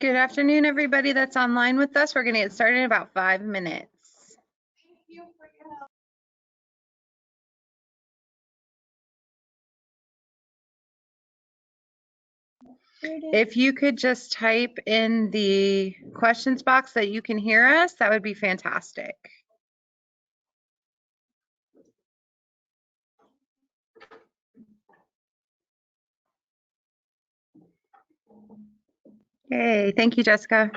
Good afternoon, everybody that's online with us. We're going to get started in about 5 minutes. Thank you for your help. If you could just type in the questions box that you can hear us, that would be fantastic. Hey, thank you, Jessica.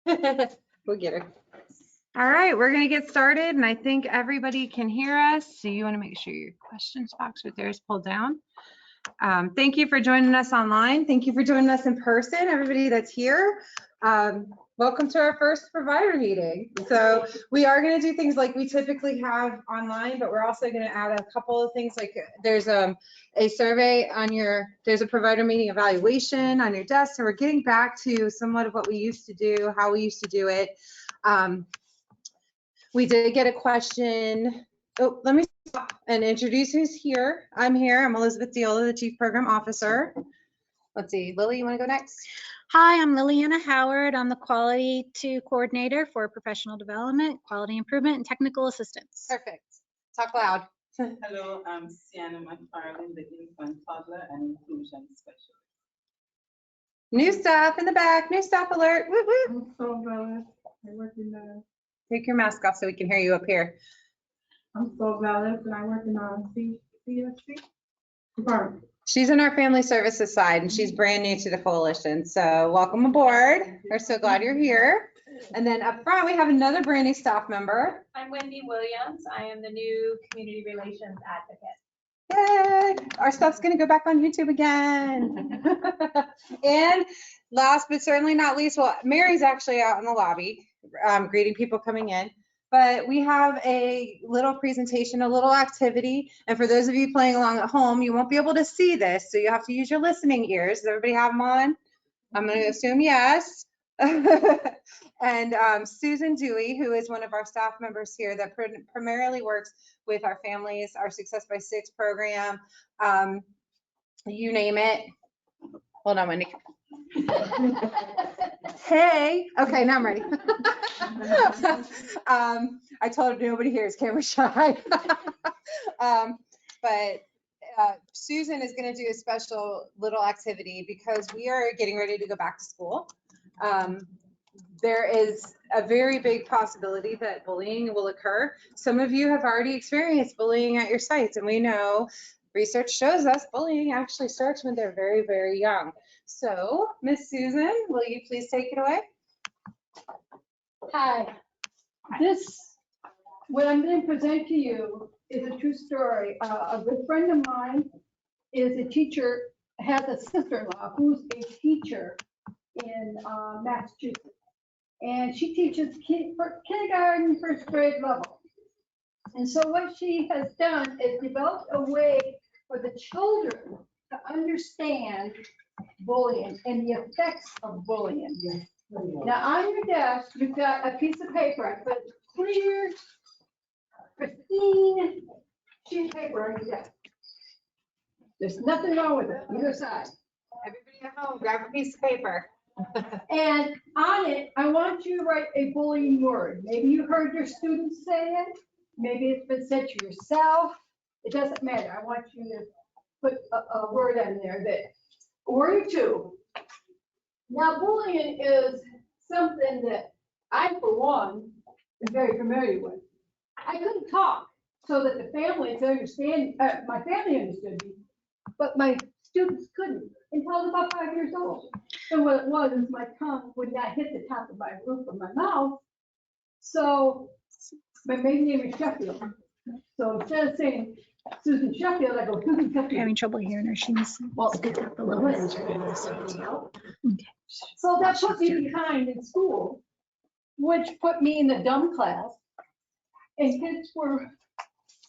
We'll get her. All right, we're going to get started, and I think everybody can hear us. So you want to make sure your questions box right there is pulled down. Thank you for joining us online. Thank you for joining us in person, everybody that's here. Welcome to our first provider meeting. So we are going to do things like we typically have online, but we're also going to add a couple of things like there's a survey on there's a provider meeting evaluation on your desk. So we're getting back to somewhat of what we used to do, how we used to do it. We did get a question. Oh, let me stop and introduce who's here. I'm here. I'm Elizabeth Diola, the Chief Program Officer. Let's see, Lily, you want to go next? Hi, I'm Liliana Howard. I'm the Quality 2 Coordinator for Professional Development, Quality Improvement, and Technical Assistance. Perfect. Talk loud. Hello, I'm Sienna McFarlane, the Infant, Toddler, and Inclusion Specialist. New staff in the back. New staff alert. Woo woo. I'm so valid. I work in Take your mask off so we can hear you up here. I'm so valid, and I work in CSC department. She's in our family services side and she's brand new to the coalition. So welcome aboard. We're so glad you're here. And then up front, we have another brand new staff member. I'm Wendy Williams. I am the new Community Relations Advocate. Yay! Our stuff's gonna go back on YouTube again. And last but certainly not least, well, Mary's actually out in the lobby greeting people coming in. But we have a little presentation, a little activity. And for those of you playing along at home, you won't be able to see this. So you have to use your listening ears. Does everybody have them on? I'm going to assume yes. And Susan Dewey, who is one of our staff members here that primarily works with our families, our Success by 6 program, you name it. Hold on, Wendy. Hey, okay, now I'm ready. I told her nobody here is camera shy. But Susan is going to do a special little activity because we are getting ready to go back to school. There is a very big possibility that bullying will occur. Some of you have already experienced bullying at your sites, and we know research shows us bullying actually starts when they're very, very young. So, Miss Susan, will you please take it away? Hi. What I'm going to present to you is a true story. A good friend of mine is a teacher, has a sister-in-law who's a teacher in Massachusetts. And she teaches kindergarten, first grade level. And so what she has done is developed a way for the children to understand bullying and the effects of bullying. Now on your desk, you've got a piece of paper. I put clear, pristine sheet of paper on your desk. There's nothing wrong with it, either side. Everybody at home, grab a piece of paper. And on it, I want you to write a bullying word. Maybe you heard your students say it. Maybe it's been said to yourself. It doesn't matter. I want you to put a word in there that, a word or two. Now, bullying is something that I, for one, am very familiar with. I couldn't talk so that the families understand, my family understood me, but my students couldn't until I was about 5 years old. And what it was is my tongue would not hit the top of my roof of my mouth. So my maiden name is Sheffield. So instead of saying Susan Sheffield, I go Susan Sheffield. Having trouble hearing her. She needs to speak up a little bit. Okay. So that put me behind in school, which put me in the dumb class. And kids were,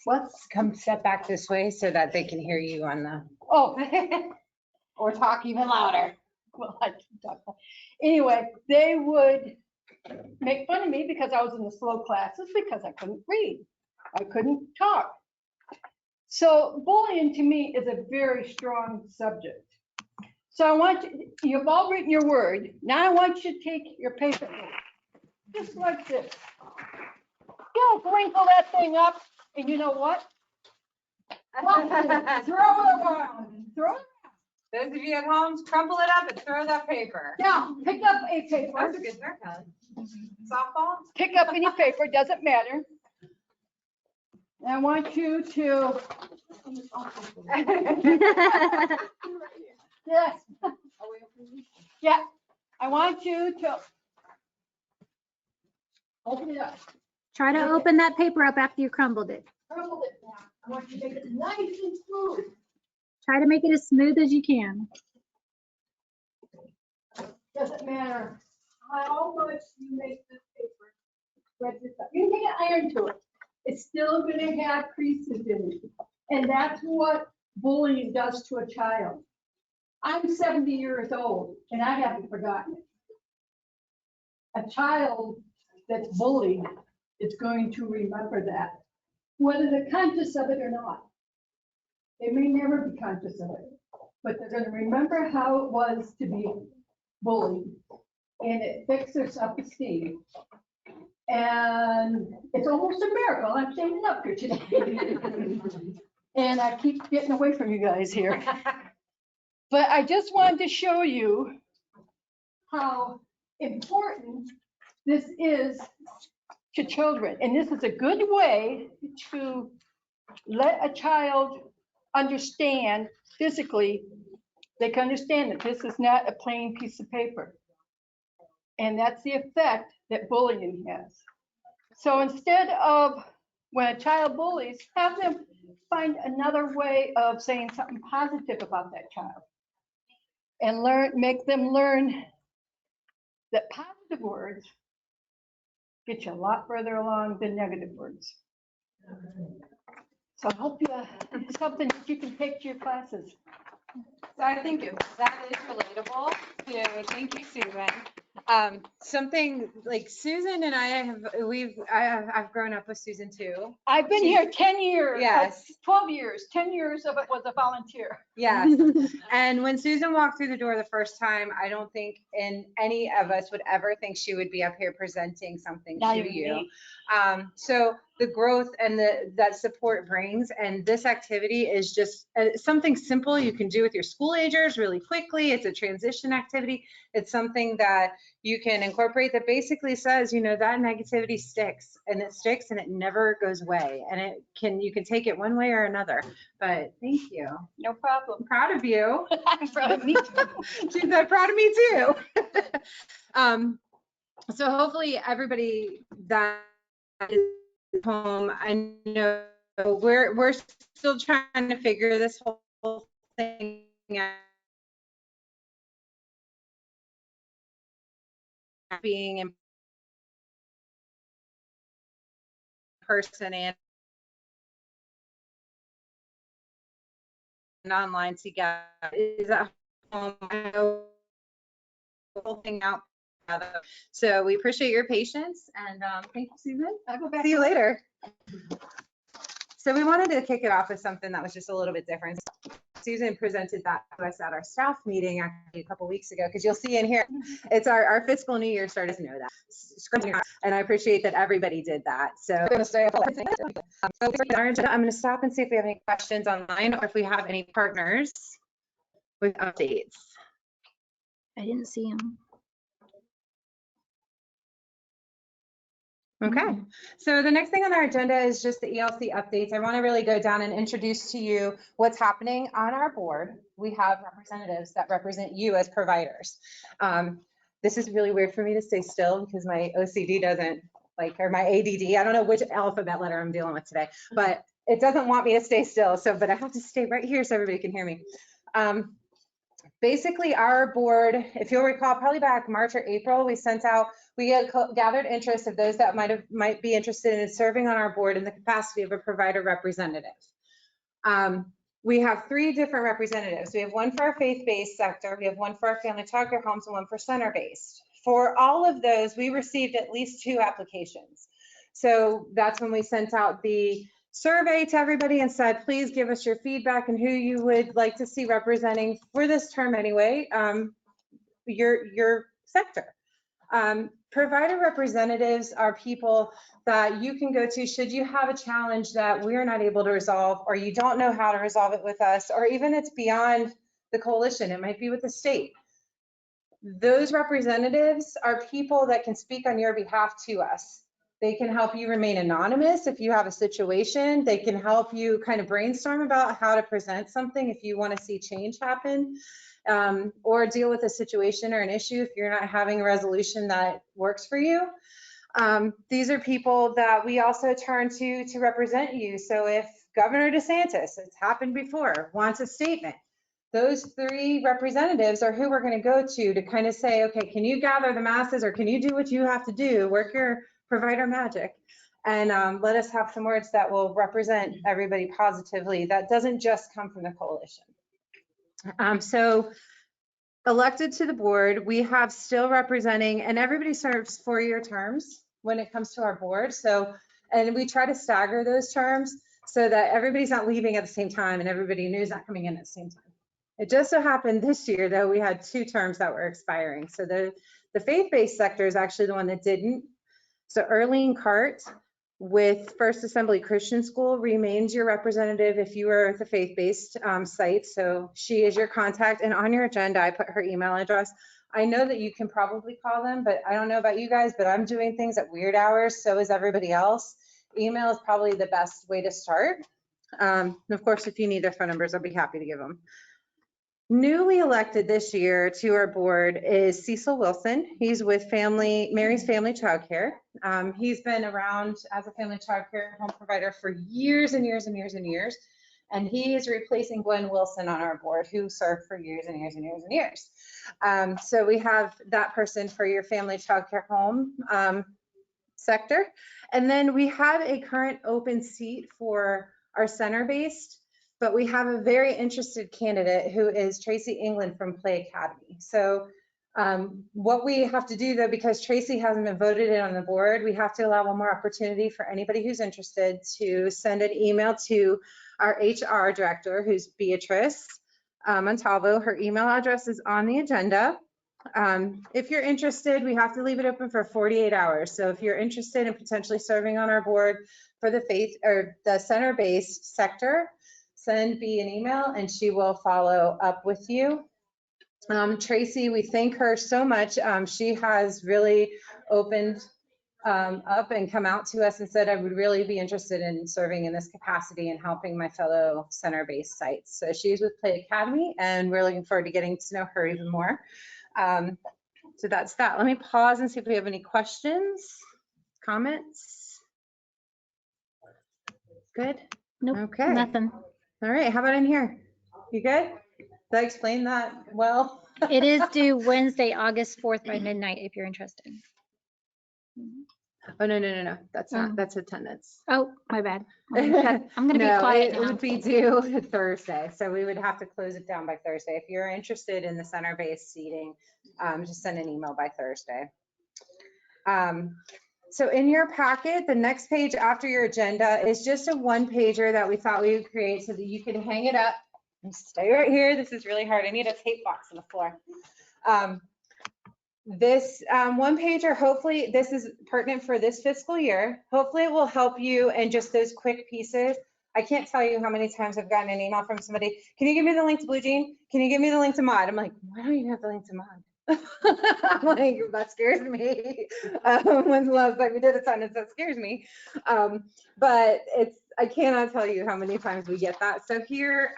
what? Come step back this way so that they can hear you on the, Oh, or talk even louder. well, I can talk. Anyway, they would make fun of me because I was in the slow classes because I couldn't read. I couldn't talk. So bullying to me is a very strong subject. So I want you, you've all written your word. Now I want you to take your paper, just like this. Don't wrinkle that thing up, and you know what? Throw it around. Throw it. Those of you at home, crumple it up and throw that paper. Now, pick up a paper. That's a good haircut. Softball? Pick up any paper, doesn't matter. And I want you to, yes. Yeah, I want you to open it up. Try to open that paper up after you crumbled it. Crumble it now. I want you to make it nice and smooth. Try to make it as smooth as you can. Doesn't matter how much you make this paper, spread this up. You can take an iron to it. It's still gonna have creases in it. And that's what bullying does to a child. I'm 70 years old and I haven't forgotten it. A child that's bullied is going to remember that, whether they're conscious of it or not. They may never be conscious of it, but they're gonna remember how it was to be bullied, and it affects their self-esteem. And it's almost a miracle I'm standing up here today. And I keep getting away from you guys here. But I just wanted to show you how important this is to children. And this is a good way to let a child understand physically, they can understand that this is not a plain piece of paper. And that's the effect that bullying has. So instead of when a child bullies, have them find another way of saying something positive about that child. And make them learn that positive words get you a lot further along than negative words. So I hope it's something that you can take to your classes. So I think that is relatable to, thank you, Susan. Something like Susan and I've grown up with Susan too. I've been here 10 years. Yes. 12 years, 10 years of it was a volunteer. Yes. And when Susan walked through the door the first time, I don't think any of us would ever think she would be up here presenting something Not to even you. me. So the growth and that support brings, and this activity is just something simple you can do with your school agers really quickly. It's a transition activity. It's something that you can incorporate that basically says, you know, that negativity sticks and it never goes away. And you can take it one way or another. But thank you. No problem. I'm proud of you. I'm proud of me too. She said proud of me too. So hopefully everybody that is home, I know we're still trying to figure this whole thing out. Being in person and online together is at home. I know the whole thing out together. So we appreciate your patience and thank you, Susan. I'll go back. See you later. So we wanted to kick it off with something that was just a little bit different. Susan presented that to us at our staff meeting actually a couple weeks ago, because you'll see in here, it's our fiscal new year started to know that. And I appreciate that everybody did that. So I'm going to stay up. I'm going to stop and see if we have any questions online or if we have any partners with updates. I didn't see him. Okay, so the next thing on our agenda is just the ELC updates. I want to really go down and introduce to you what's happening on our board. We have representatives that represent you as providers. This is really weird for me to stay still because my OCD doesn't or my ADD, I don't know which alphabet letter I'm dealing with today, but it doesn't want me to stay still. But I have to stay right here so everybody can hear me. Basically, our board, if you'll recall, probably back March or April, we had gathered interest of those that might be interested in serving on our board in the capacity of a provider representative. We have 3 different representatives. We have one for our faith-based sector, we have one for our family childcare homes, and one for center-based. For all of those, we received at least 2 applications. So that's when we sent out the survey to everybody and said, please give us your feedback and who you would like to see representing, for this term anyway, your sector. Provider representatives are people that you can go to should you have a challenge that we're not able to resolve, or you don't know how to resolve it with us, or even it's beyond the coalition, it might be with the state. Those representatives are people that can speak on your behalf to us. They can help you remain anonymous if you have a situation. They can help you kind of brainstorm about how to present something if you want to see change happen, or deal with a situation or an issue if you're not having a resolution that works for you. These are people that we also turn to represent you. So if Governor DeSantis, it's happened before, wants a statement. Those 3 representatives are who we're going to go to kind of say, okay, can you gather the masses, or can you do what you have to do, work your provider magic, and let us have some words that will represent everybody positively. That doesn't just come from the coalition. So elected to the board, we have still representing, and everybody serves 4-year terms when it comes to our board. So, and we try to stagger those terms so that everybody's not leaving at the same time and everybody new is not coming in at the same time. It just so happened this year, though, we had 2 terms that were expiring. So the faith-based sector is actually the one that didn't. So Erlene Cart with First Assembly Christian School remains your representative if you are at the faith-based site. So she is your contact. And on your agenda, I put her email address. I know that you can probably call them, but I don't know about you guys, but I'm doing things at weird hours. So is everybody else. Email is probably the best way to start. And of course, if you need their phone numbers, I'll be happy to give them. Newly elected this year to our board is Cecil Wilson. He's with Mary's Family Childcare. He's been around as a family childcare home provider for years and years and years and years. And he is replacing Gwen Wilson on our board, who served for years and years and years and years. So we have that person for your family childcare home sector. And then we have a current open seat for our center-based, but we have a very interested candidate who is Tracy England from Play Academy. So what we have to do, though, because Tracy hasn't been voted in on the board, we have to allow one more opportunity for anybody who's interested to send an email to our HR director, who's Beatrice Montalvo. Her email address is on the agenda. If you're interested, we have to leave it open for 48 hours. So if you're interested in potentially serving on our board for the faith or the center-based sector, send B an email and she will follow up with you. Tracy, we thank her so much. She has really opened up and come out to us and said, I would really be interested in serving in this capacity and helping my fellow center-based sites. So she's with Play Academy and we're looking forward to getting to know her even more. So that's that. Let me pause and see if we have any questions, comments. Good? Nope, Okay. nothing. All right, how about in here? You good? Did I explain that well? It is due Wednesday, August 4th by midnight if you're interested. Oh, no. That's not, that's attendance. Oh, my bad. I'm gonna be No, quiet it now. would be due Thursday. So we would have to close it down by Thursday. If you're interested in the center-based seating, just send an email by Thursday. So in your packet, the next page after your agenda is just a 1-pager that we thought we would create so that you can hang it up and stay right here. This is really hard. I need a tape box on the floor. This 1-pager, hopefully this is pertinent for this fiscal year. Hopefully it will help you in just those quick pieces. I can't tell you how many times I've gotten an email from somebody. Can you give me the link to Blue Jean? Can you give me the link to Mod? I'm like, why don't you have the link to Mod? I'm like, that scares me. When's the last time we did attendance? That scares me. But I cannot tell you how many times we get that. So here,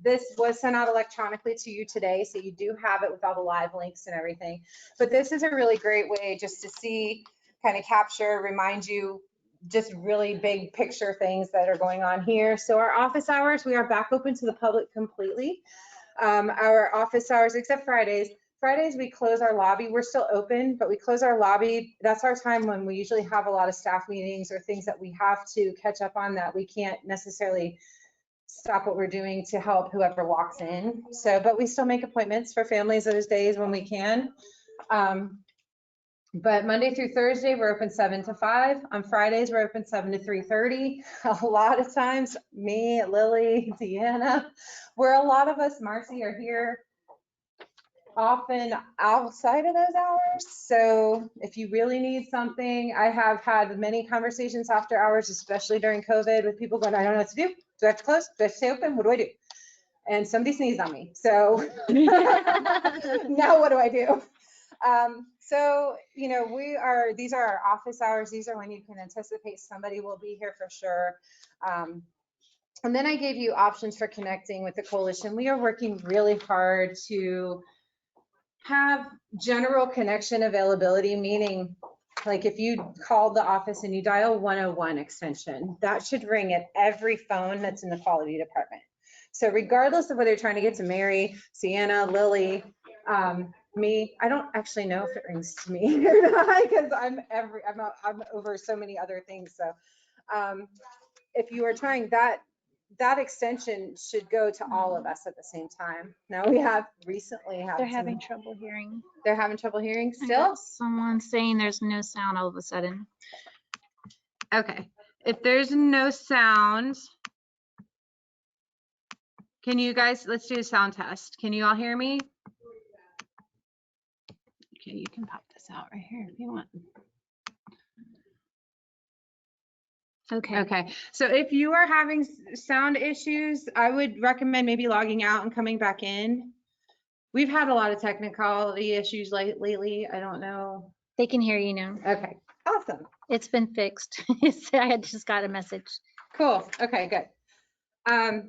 this was sent out electronically to you today. So you do have it with all the live links and everything. But this is a really great way just to see, kind of capture, remind you, just really big picture things that are going on here. So our office hours, we are back open to the public completely. Our office hours, except Fridays. Fridays, we close our lobby. We're still open, but we close our lobby. That's our time when we usually have a lot of staff meetings or things that we have to catch up on that we can't necessarily stop what we're doing to help whoever walks in. So, but we still make appointments for families those days when we can. But Monday through Thursday, we're open 7 to 5. On Fridays, we're open 7 to 3:30. A lot of times, me, Lily, Deanna, where a lot of us, Marcy, are here often outside of those hours. So if you really need something, I have had many conversations after hours, especially during COVID, with people going, I don't know what to do. Do I have to close? Do I have to stay open? What do I do? And somebody sneezed on me. So now what do I do? So, you know, these are our office hours. These are when you can anticipate somebody will be here for sure. And then I gave you options for connecting with the coalition. We are working really hard to have general connection availability, meaning Like if you called the office and you dial 101 extension, that should ring at every phone that's in the quality department. So regardless of whether you're trying to get to Mary, Sienna, Lily, me, I don't actually know if it rings to me or not because I'm over so many other things. So if you are trying that extension should go to all of us at the same time. Now we have recently had They're having trouble hearing. they're having trouble hearing I still. got someone saying there's no sound all of a sudden. Okay, if there's no sound, can you guys, let's do a sound test. Can you all hear me? Okay, you can pop this out right here if you want. Okay. Okay, so if you are having sound issues, I would recommend maybe logging out and coming back in. We've had a lot of technicality issues lately. I don't know. They can hear you now. Okay, awesome. It's been fixed. I had just got a message. Cool. Okay, good.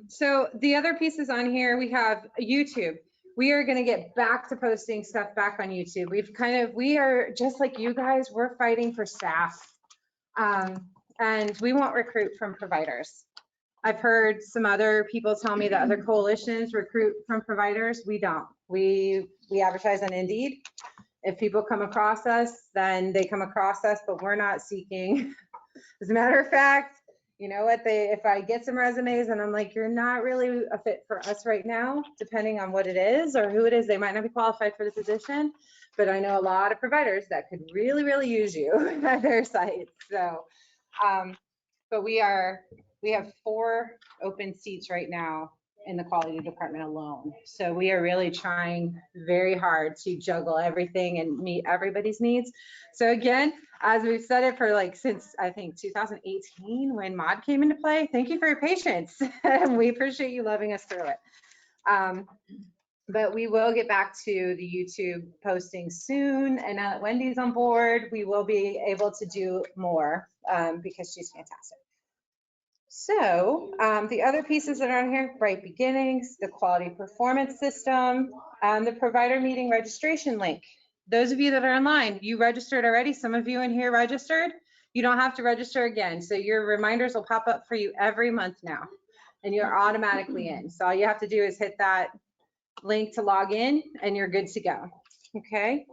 So the other pieces on here, we have YouTube. We are going to get back to posting stuff back on YouTube. We are just like you guys, we're fighting for staff. And we won't recruit from providers. I've heard some other people tell me that other coalitions recruit from providers. We don't. We advertise on Indeed. If people come across us, then they come across us, but we're not seeking. As a matter of fact, you know what, if I get some resumes and I'm like, you're not really a fit for us right now, depending on what it is or who it is, they might not be qualified for the position, but I know a lot of providers that could really, really use you at their sites. So, but we have 4 open seats right now in the quality department alone. So we are really trying very hard to juggle everything and meet everybody's needs. So again, as we've said it for since I think 2018 when MOD came into play, thank you for your patience. And we appreciate you loving us through it. But we will get back to the YouTube posting soon. And now that Wendy's on board, we will be able to do more because she's fantastic. So the other pieces that are on here, Bright Beginnings, the quality performance system, the provider meeting registration link. Those of you that are online, you registered already. Some of you in here registered. You don't have to register again. So your reminders will pop up for you every month now, and you're automatically in. So all you have to do is hit that link to log in, and you're good to go. Okay.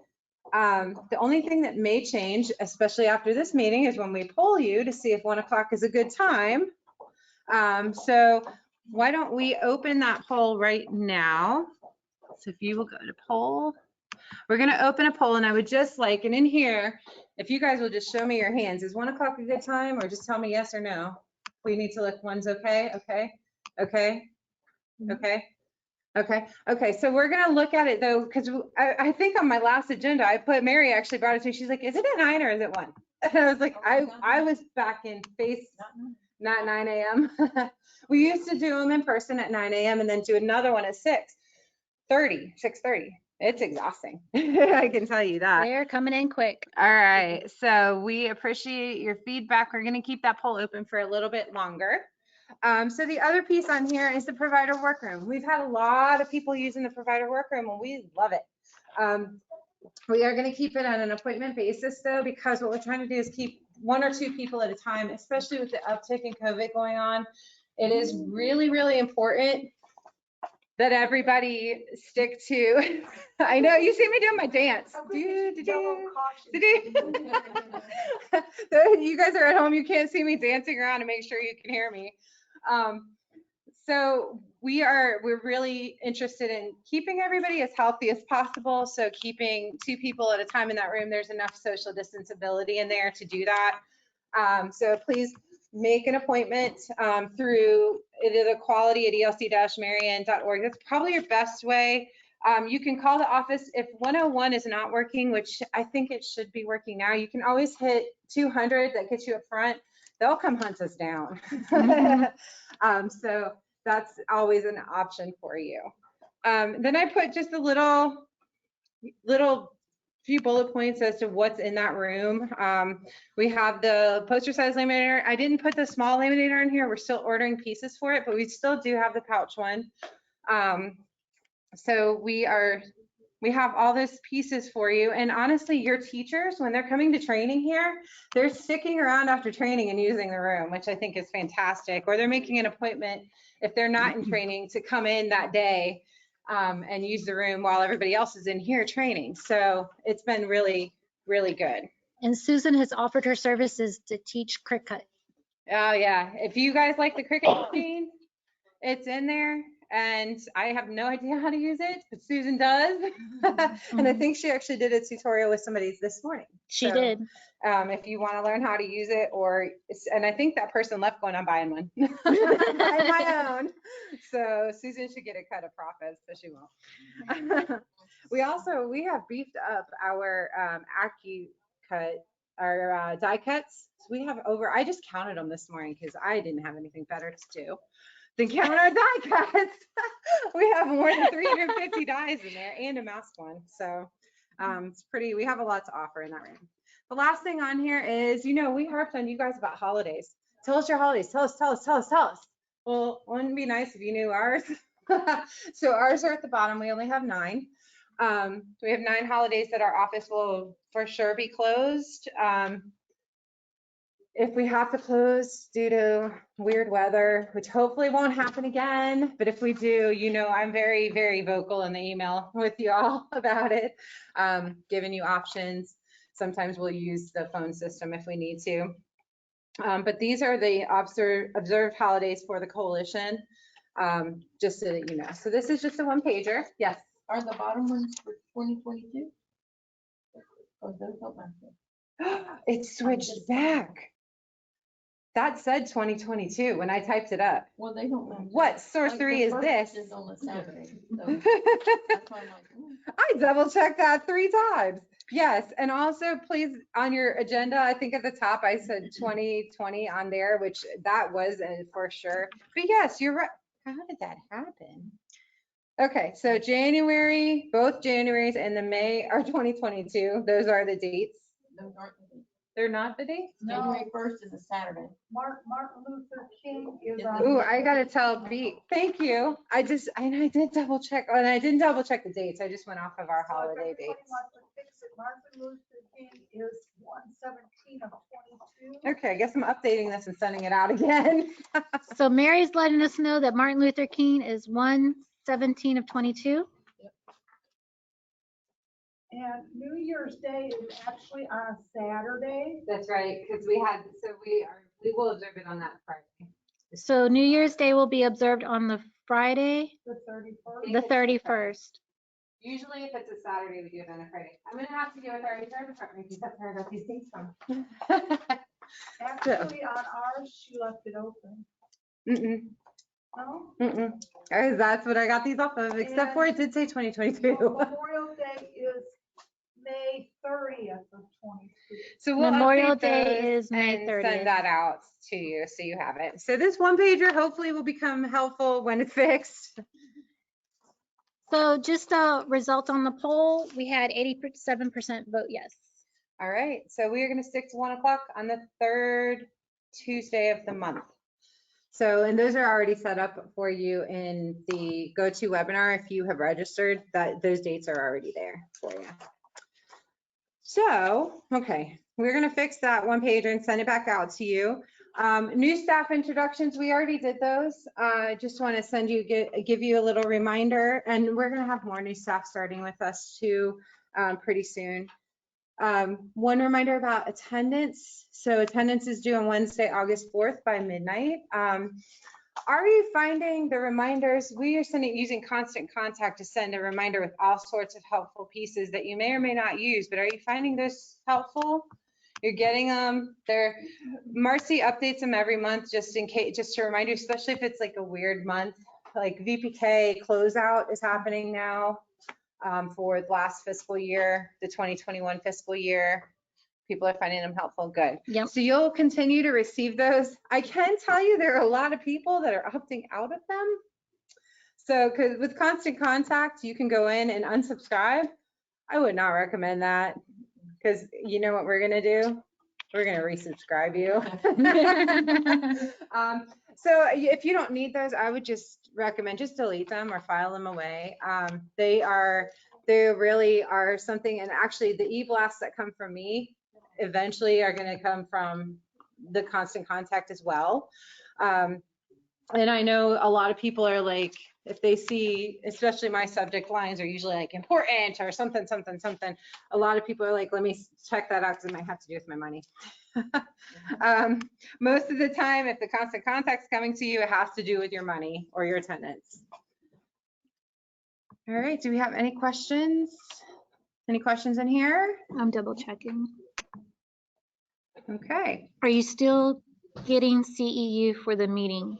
The only thing that may change, especially after this meeting, is when we poll you to see if 1 o'clock is a good time. So why don't we open that poll right now? So if you will go to poll, we're going to open a poll, and I would just and in here, if you guys will just show me your hands, is 1 o'clock a good time, or just tell me yes or no? We need to look, one's okay, okay, okay, okay. Okay, so we're gonna look at it though, because I think on my last agenda, I put, Mary actually brought it to me. She's like, is it at 9 or is it 1? And I was like, I was back in face, not 9 a.m. We used to do them in person at 9 a.m. and then do another one at 6:30. It's exhausting. I can tell you that. They're coming in quick. All right, so we appreciate your feedback. We're gonna keep that poll open for a little bit longer. So the other piece on here is the Provider Workroom. We've had a lot of people using the Provider Workroom, and we love it. We are going to keep it on an appointment basis, though, because what we're trying to do is keep 1 or 2 people at a time, especially with the uptick in COVID going on. It is really, really important that everybody stick to. I know you see me doing my dance. You guys are at home, you can't see me dancing around to make sure you can hear me. So we're really interested in keeping everybody as healthy as possible. So keeping 2 people at a time in that room, there's enough social distancability in there to do that. So please make an appointment through either the quality at elc-marion.org. That's probably your best way. You can call the office if 101 is not working, which I think it should be working now. You can always hit 200, that gets you up front. They'll come hunt us down. So that's always an option for you. Then I put just a little few bullet points as to what's in that room. We have the poster size laminator. I didn't put the small laminator in here. We're still ordering pieces for it, but we still do have the pouch one. So we We have all those pieces for you. And honestly, your teachers, when they're coming to training here, they're sticking around after training and using the room, which I think is fantastic. Or they're making an appointment if they're not in training to come in that day and use the room while everybody else is in here training. So it's been really, really good. And Susan has offered her services to teach cricket. Oh yeah, if you guys like the cricket machine, it's in there. And I have no idea how to use it, but Susan does. And I think she actually did a tutorial with somebody this morning. She So, did. If you want to learn how to use it, and I think that person left going, I'm buying one. I'm buying my own. So Susan should get a cut of profits, but she won't. We have beefed up our Asq cut, our die cuts. So we have I just counted them this morning because I didn't have anything better to do than count our die cuts. We have more than 350 dies in there and a mask one. So it's pretty, we have a lot to offer in that room. The last thing on here is, we harped on you guys about holidays. Tell us your holidays. Tell us. Well, wouldn't it be nice if you knew ours? So ours are at the bottom. We only have 9. We have 9 holidays that our office will for sure be closed. If we have to close due to weird weather, which hopefully won't happen again, but if we do, I'm very, very vocal in the email with you all about it, giving you options. Sometimes we'll use the phone system if we need to. But these are the observed holidays for the coalition, just so that you know. So this is just a 1-pager. Yes. Are the bottom ones for 2022? Oh, those don't matter. It switched back. That said 2022 when I typed it up. Well, they don't matter. What sorcery is this? Is on a Saturday, so that's why I'm like, ooh. I double checked that 3 times. Yes, and also please on your agenda, I think at the top I said 2020 on there, which that was for sure. But yes, you're right. How did that happen? Okay, so January, both Januaries and the May are 2022. Those are the dates. Those aren't the dates. They're not the dates? January 1st is a Saturday. Martin Luther King is Is on. Ooh, I gotta tell Pete. Thank you. I did double check, and I didn't double check the dates. I just went off of our holiday dates. Martin Luther King is 1/17 of 22. Okay, I guess I'm updating this and sending it out again. So Mary's letting us know that Martin Luther King is 1/17 of 22. And New Year's Day is actually on a Saturday. That's right, because we will observe it on that Friday. So New Year's Day will be observed on the Friday, The 31st. the 31st. Usually if it's a Saturday, we do it on a Friday. I'm gonna have to go with our HR department because that's where I got these dates from. Actually, on ours, she left it open. No? Guys, that's what I got these off of, except for it did say 2022. Memorial Day is May 30th of 22. So we'll Memorial update Day those is May and 30th. send that out to you so you have it. So this 1-pager hopefully will become helpful when it's fixed. So just a result on the poll, we had 87% vote yes. All right, so we are going to stick to 1 o'clock on the 3rd Tuesday of the month. So, and those are already set up for you in the GoToWebinar. If you have registered, those dates are already there for you. So, okay, we're going to fix that 1-pager and send it back out to you. New staff introductions, we already did those. I just want to give you a little reminder, and we're going to have more new staff starting with us too pretty soon. One reminder about attendance. So attendance is due on Wednesday, August 4th by midnight. Are you finding the reminders? We are using Constant Contact to send a reminder with all sorts of helpful pieces that you may or may not use, but are you finding this helpful? You're getting them. Marcy updates them every month just in case, just to remind you, especially if it's like a weird month, like VPK closeout is happening now for the last fiscal year, the 2021 fiscal year. People are finding them helpful. Good. Yep. So you'll continue to receive those. I can tell you there are a lot of people that are opting out of them. So because with Constant Contact, you can go in and unsubscribe. I would not recommend that because you know what we're going to do? We're going to resubscribe you. So if you don't need those, I would just recommend just delete them or file them away. They really are something, and actually the e-blasts that come from me eventually are going to come from the constant contact as well. And I know a lot of people are like, if they see, especially my subject lines are usually like important or something, something, something. A lot of people are like, let me check that out because it might have to do with my money. Most of the time, if the constant contact's coming to you, it has to do with your money or your attendance. All right, do we have any questions? Any questions in here? I'm double checking. Okay. Are you still getting CEU for the meeting?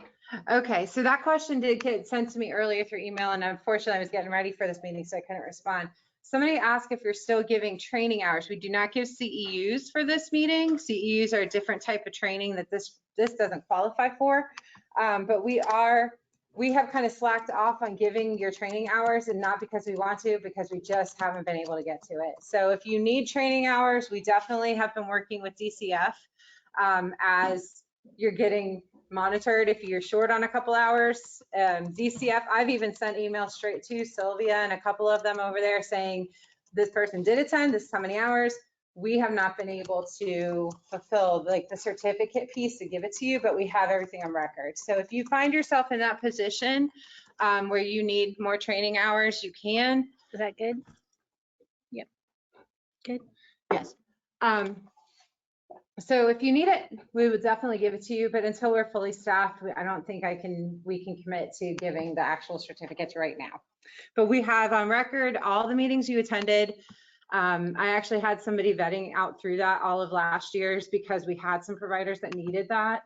Okay, so that question did get sent to me earlier through email, and unfortunately I was getting ready for this meeting, so I couldn't respond. Somebody asked if you're still giving training hours. We do not give CEUs for this meeting. CEUs are a different type of training that this doesn't qualify for. But we have kind of slacked off on giving your training hours, and not because we want to, because we just haven't been able to get to it. So if you need training hours, we definitely have been working with DCF as you're getting monitored if you're short on a couple hours. DCF, I've even sent emails straight to Sylvia and a couple of them over there saying, this person did attend, this is how many hours. We have not been able to fulfill like the certificate piece to give it to you, but we have everything on record. So if you find yourself in that position where you need more training hours, you can. Is that good? Yep. Good. Yes. So if you need it, we would definitely give it to you, but until we're fully staffed, I don't think we can commit to giving the actual certificates right now. But we have on record all the meetings you attended. I actually had somebody vetting out through that all of last year's because we had some providers that needed that.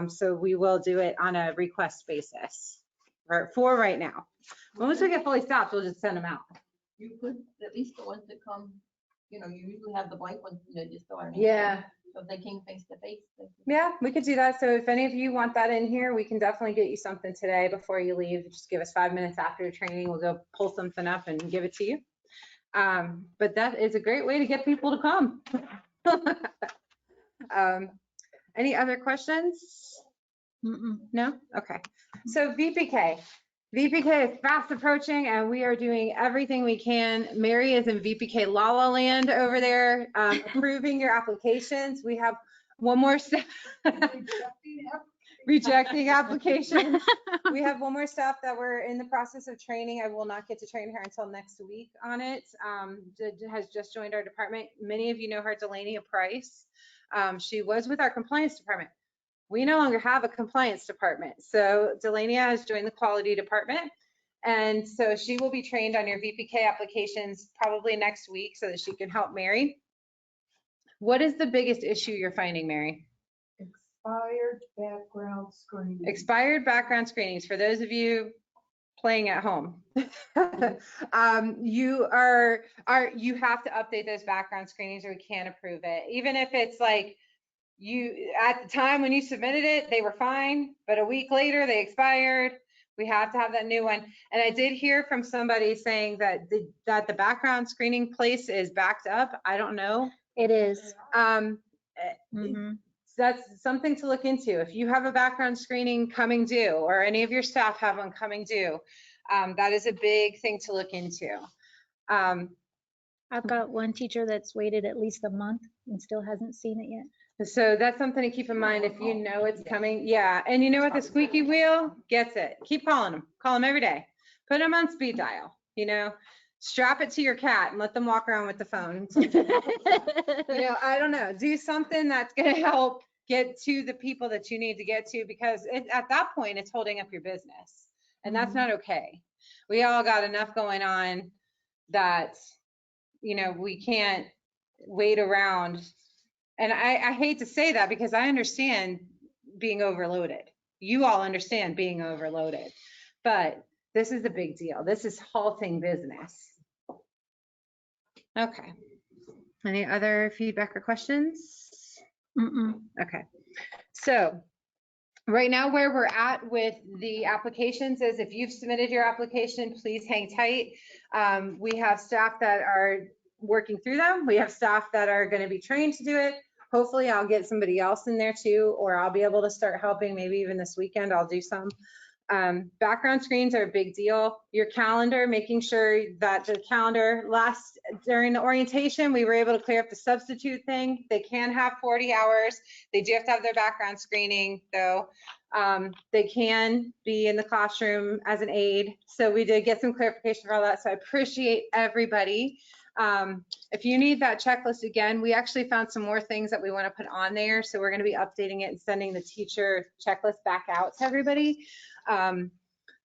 So we will do it on a request basis for right now. Once we get fully staffed, we'll just send them out. You could, at least the ones that come, you usually have the blank ones, just go on. Yeah. So if they came face to face. Yeah, we could do that. So if any of you want that in here, we can definitely get you something today before you leave. Just give us 5 minutes after your training. We'll go pull something up and give it to you. But that is a great way to get people to come. Any other questions? No? Okay. So VPK. VPK is fast approaching and we are doing everything we can. Mary is in VPK La La Land over there approving your applications. We have one more step. Rejecting applications. We have one more staff that we're in the process of training. I will not get to train her until next week on it. Has just joined our department. Many of you know her, Delania Price. She was with our compliance department. We no longer have a compliance department. So Delania has joined the quality department. And so she will be trained on your VPK applications probably next week so that she can help Mary. What is the biggest issue you're finding, Mary? Expired background screening. Expired background screenings. For those of you playing at home, you have to update those background screenings or we can't approve it. Even if it's like, at the time when you submitted it, they were fine, but a week later they expired. We have to have that new one. And I did hear from somebody saying that the background screening place is backed up. I don't know. It is. That's something to look into. If you have a background screening coming due or any of your staff have one coming due, that is a big thing to look into. I've got one teacher that's waited at least a month and still hasn't seen it yet. So that's something to keep in mind if you know it's coming. Yeah, and you know what? The squeaky wheel gets it. Keep calling them. Call them every day. Put them on speed dial, strap it to your cat and let them walk around with the phone. I don't know. Do something that's going to help get to the people that you need to get to, because at that point, it's holding up your business. And that's not okay. We all got enough going on that, we can't wait around. And I hate to say that because I understand being overloaded. You all understand being overloaded. But this is a big deal. This is halting business. Okay. Any other feedback or questions? Okay. So right now where we're at with the applications is if you've submitted your application, please hang tight. We have staff that are working through them. We have staff that are going to be trained to do it. hopefully I'll get somebody else in there too, or I'll be able to start helping. Maybe even this weekend I'll do some. Background screens are a big deal. Your calendar, making sure that the calendar lasts. During the orientation, we were able to clear up the substitute thing. They can have 40 hours. They do have to have their background screening though. They can be in the classroom as an aide. So we did get some clarification for all that. So I appreciate everybody. If you need that checklist again, we actually found some more things that we want to put on there. So we're going to be updating it and sending the teacher checklist back out to everybody.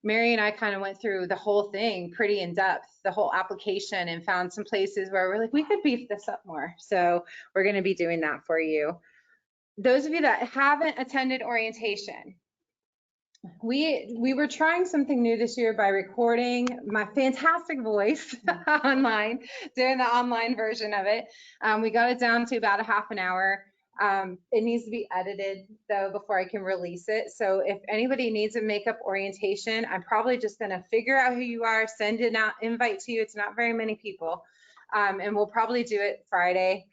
Mary and I kind of went through the whole thing pretty in depth, the whole application, and found some places where we're like, we could beef this up more. So we're going to be doing that for you. Those of you that haven't attended orientation, we were trying something new this year by recording my fantastic voice online, doing the online version of it. We got it down to about a half an hour. It needs to be edited though before I can release it. So if anybody needs a makeup orientation, I'm probably just going to figure out who you are, send an invite to you. It's not very many people. And we'll probably do it Friday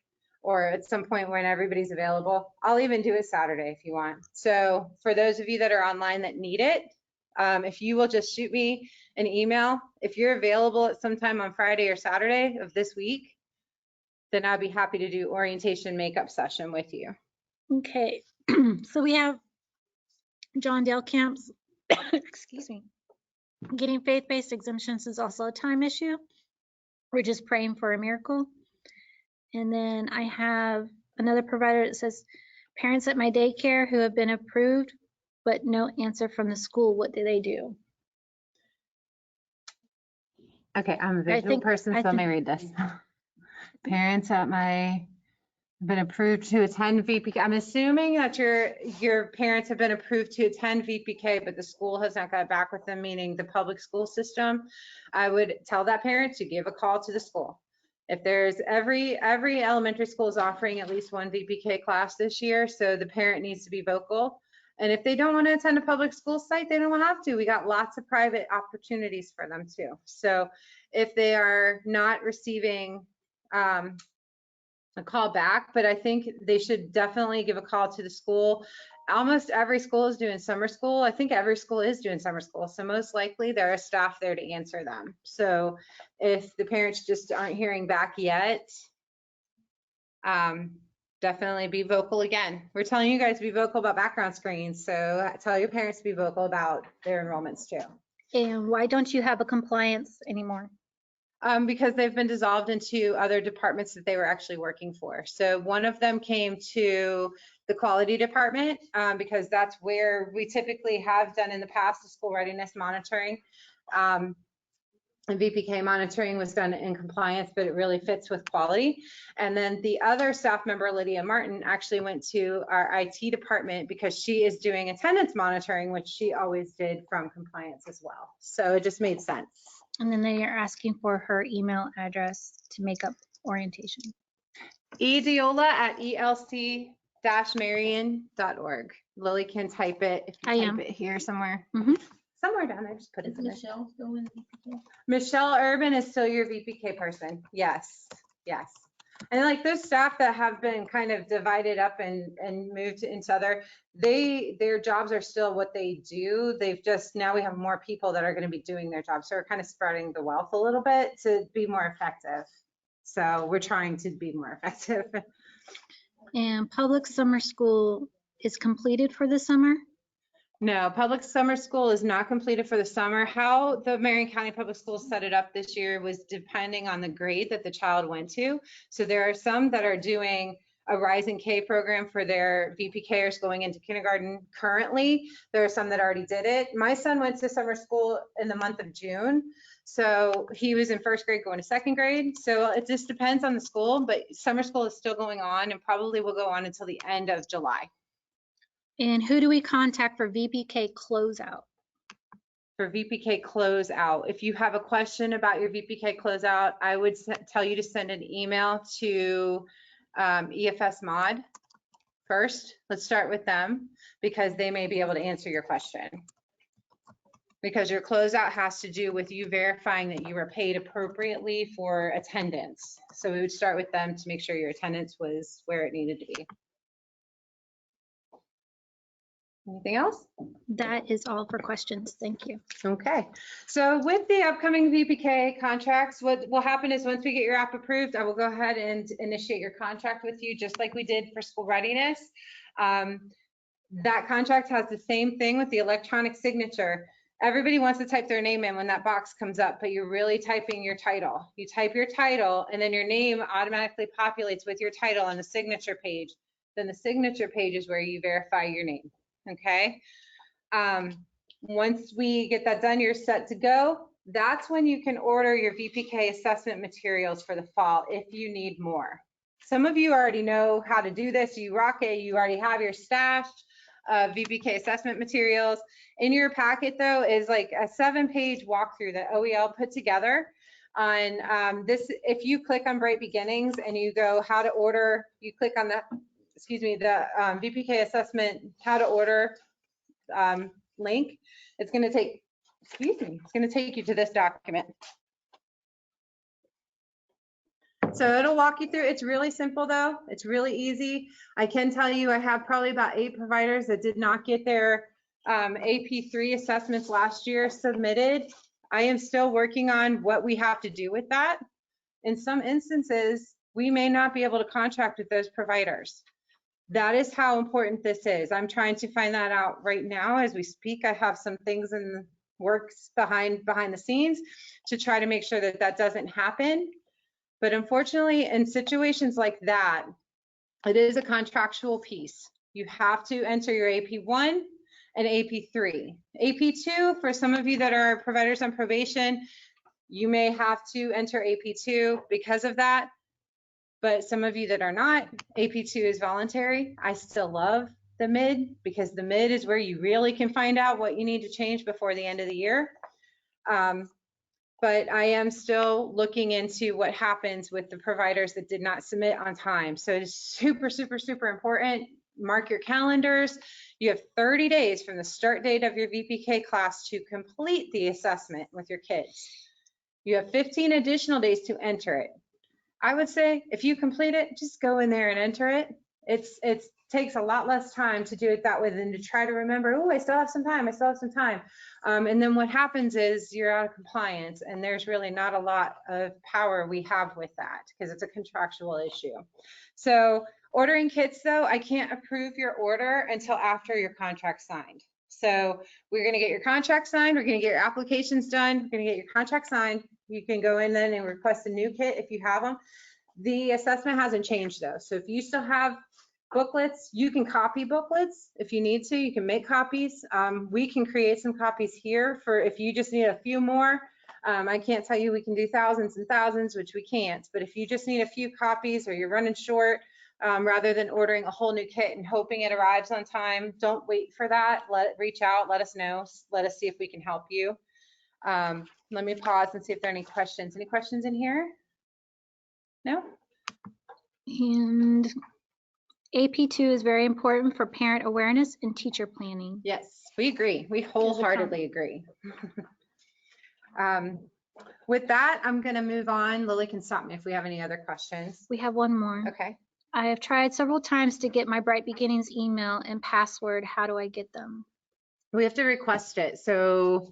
or at some point when everybody's available. I'll even do it Saturday if you want. So for those of you that are online that need it, if you will just shoot me an email, if you're available at some time on Friday or Saturday of this week, then I'd be happy to do orientation makeup session with you. Okay, so we have John Dale Camps, excuse me. Getting faith-based exemptions is also a time issue. We're just praying for a miracle. And then I have another provider that says, parents at my daycare who have been approved, but no answer from the school, what do they do? Okay, I'm a visual person, so let me read this. Parents at my been approved to attend VPK. I'm assuming that your parents have been approved to attend VPK, but the school has not got back with them, meaning the public school system. I would tell that parent to give a call to the school. If there's every elementary school is offering at least one VPK class this year, so the parent needs to be vocal. And if they don't want to attend a public school site, they don't have to. We got lots of private opportunities for them too. So if they are not receiving a call back, but I think they should definitely give a call to the school. Almost every school is doing summer school. I think every school is doing summer school. So most likely there are staff there to answer them. So if the parents just aren't hearing back yet, definitely be vocal again. We're telling you guys to be vocal about background screens. So tell your parents to be vocal about their enrollments too. And why don't you have a compliance anymore? Because they've been dissolved into other departments that they were actually working for. So one of them came to the quality department because that's where we typically have done in the past the school readiness monitoring. And VPK monitoring was done in compliance, but it really fits with quality. And then the other staff member, Lydia Martin, actually went to our IT department because she is doing attendance monitoring, which she always did from compliance as well. So it just made sense. And then they are asking for her email address to make up orientation. ediola@elc-marion.org. Lily can type it if you type it here somewhere. Somewhere down there, just put it in there. Michelle still in VPK? Michelle Urban is still your VPK person. Yes, yes. And like those staff that have been kind of divided up and moved into other, their jobs are still what they do. They've just, now we have more people that are going to be doing their jobs. So we're kind of spreading the wealth a little bit to be more effective. So we're trying to be more effective. And public summer school is completed for the summer? No, public summer school is not completed for the summer. How the Marion County Public Schools set it up this year was depending on the grade that the child went to. So there are some that are doing a Rising K program for their VPKers going into kindergarten currently. There are some that already did it. My son went to summer school in the month of June. So he was in first grade going to second grade. So it just depends on the school, but summer school is still going on and probably will go on until the end of July. And who do we contact for VPK closeout? For VPK closeout, if you have a question about your VPK closeout, I would tell you to send an email to EFS Mod first. Let's start with them because they may be able to answer your question. because your closeout has to do with you verifying that you were paid appropriately for attendance. So we would start with them to make sure your attendance was where it needed to be. Anything else? That is all for questions. Thank you. Okay, so with the upcoming VPK contracts, what will happen is once we get your app approved, I will go ahead and initiate your contract with you, just like we did for school readiness. That contract has the same thing with the electronic signature. Everybody wants to type their name in when that box comes up, but you're really typing your title. You type your title, and then your name automatically populates with your title on the signature page. Then the signature page is where you verify your name, okay? Once we get that done, you're set to go. That's when you can order your VPK assessment materials for the fall if you need more. Some of you already know how to do this. You rock it. You already have your stash of VPK assessment materials. In your packet, though, is like a 7-page walkthrough that OEL put together on this. If you click on Bright Beginnings and you go how to order, you click on the, the VPK assessment how to order link, it's going to take, it's going to take you to this document. So it'll walk you through. It's really simple though. It's really easy. I can tell you I have probably about 8 providers that did not get their AP3 assessments last year submitted. I am still working on what we have to do with that. In some instances, we may not be able to contract with those providers. That is how important this is. I'm trying to find that out right now as we speak. I have some things in the works behind the scenes to try to make sure that that doesn't happen. But unfortunately, in situations like that, it is a contractual piece. You have to enter your AP1 and AP3. AP2, for some of you that are providers on probation, you may have to enter AP2 because of that. But some of you that are not, AP2 is voluntary. I still love the mid because the mid is where you really can find out what you need to change before the end of the year. But I am still looking into what happens with the providers that did not submit on time. So it's super, super, super important. Mark your calendars. You have 30 days from the start date of your VPK class to complete the assessment with your kids. You have 15 additional days to enter it. I would say if you complete it, just go in there and enter it. It takes a lot less time to do it that way than to try to remember, oh, I still have some time, I still have some time. And then what happens is you're out of compliance and there's really not a lot of power we have with that because it's a contractual issue. So ordering kits though, I can't approve your order until after your contract's signed. So we're gonna get your contract signed, we're gonna get your applications done, we're gonna get your contract signed. You can go in then and request a new kit if you have them. The assessment hasn't changed though. So if you still have booklets, you can copy booklets if you need to. You can make copies. We can create some copies here for if you just need a few more. I can't tell you we can do thousands and thousands, which we can't. But if you just need a few copies or you're running short, rather than ordering a whole new kit and hoping it arrives on time, don't wait for that. Reach out, let us know. Let us see if we can help you. Let me pause and see if there are any questions. Any questions in here? No? And AP2 is very important for parent awareness and teacher planning. Yes, we agree. We wholeheartedly agree. With that, I'm going to move on. Lily can stop me if we have any other questions. We have one more. Okay. I have tried several times to get my Bright Beginnings email and password. How do I get them? We have to request it. So